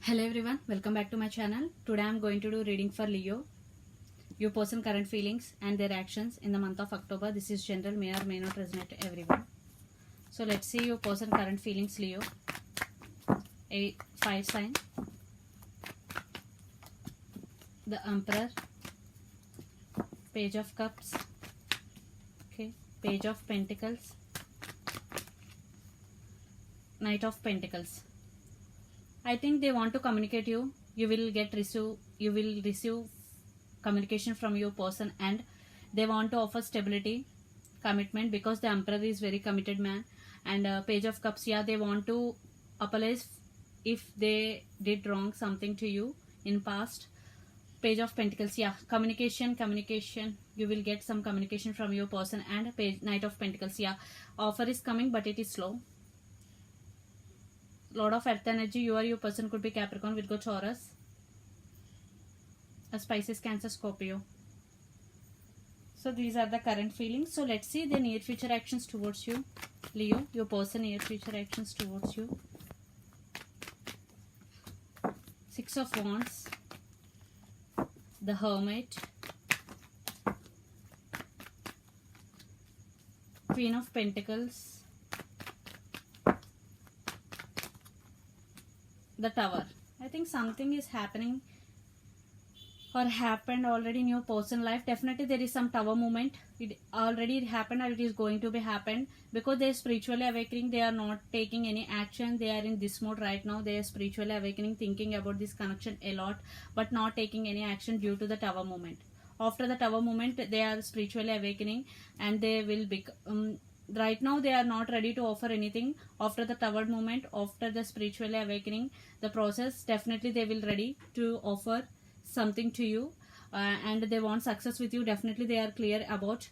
Hello everyone, welcome back to my channel. Today I am going to do reading for Leo. Your person current feelings and their actions in the month of October. This is general, may or may not resonate to everyone. So let's see your person current feelings, Leo. A fire sign, the Emperor, Page of Cups, okay, Page of Pentacles, Knight of Pentacles. I think they want to communicate you. You will receive communication from your person, and they want to offer stability, commitment, because the Emperor is very committed man. And Page of Cups, yeah, they want to apologize if they did wrong something to you in past. Page of Pentacles, yeah, communication. You will get some communication from your person. And Knight of Pentacles, yeah, offer is coming but it is slow. Lot of earth energy. Your person could be Capricorn, Virgo, Taurus, a Pisces, Cancer, Scorpio. So these are the current feelings. So let's see the near future actions towards you, Leo. Your person near future actions towards you. Six of Wands, the Hermit, Queen of Pentacles, the Tower. I think something is happening or happened already in your person life. Definitely there is some Tower movement. It already happened or it is going to be happened, because they are spiritually awakening. They are not taking any action. They are in this mode right now. They are spiritually awakening, thinking about this connection a lot, but not taking any action due to the Tower movement. After the Tower movement, they are spiritually awakening, and they will become right now they are not ready to offer anything. After the Tower movement, after the spiritually awakening, the process, definitely they will ready to offer something to you, and they want success with you. Definitely they are clear about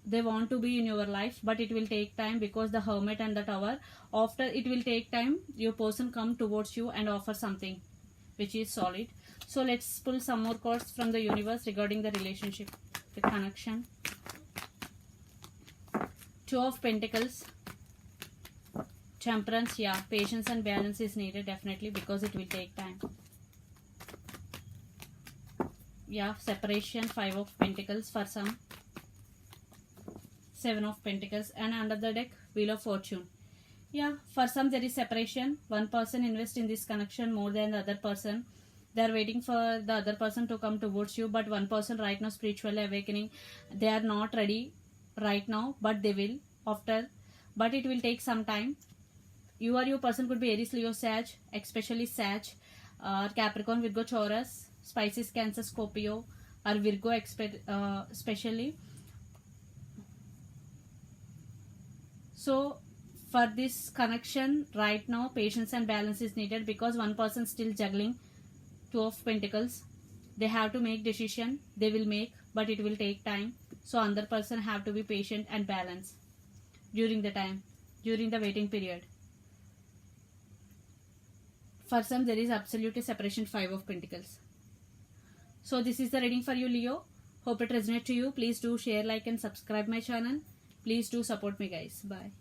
they want to be in your life, but it will take time, because the Hermit and the Tower, after it will take time, your person come towards you and offer something which is solid. So let's pull some more cards from the universe regarding the relationship, the connection. Two of Pentacles, Temperance, yeah, patience and balance is needed, definitely, because it will take time. Yeah, separation, Five of Pentacles for some, Seven of Pentacles, and under the deck, Wheel of Fortune. Yeah, for some there is separation. One person invests in this connection more than the other person. They are waiting for the other person to come towards you, but one person right now spiritually awakening. They are not ready right now, but they will after, but it will take some time. Your person could be Aries, Leo, Sag, especially Sag, Capricorn, Virgo, Taurus, Pisces, Cancer, Scorpio, or Virgo especially. So for this connection right now, patience and balance is needed, because one person still juggling Two of Pentacles. They have to make decision. They will make, but it will take time. So another person have to be patient and balance during the time, during the waiting period. For some there is absolutely separation, Five of Pentacles. So this is the reading for you, Leo. Hope it resonates to you. Please do share, like and subscribe my channel. Please do support me, guys. Bye.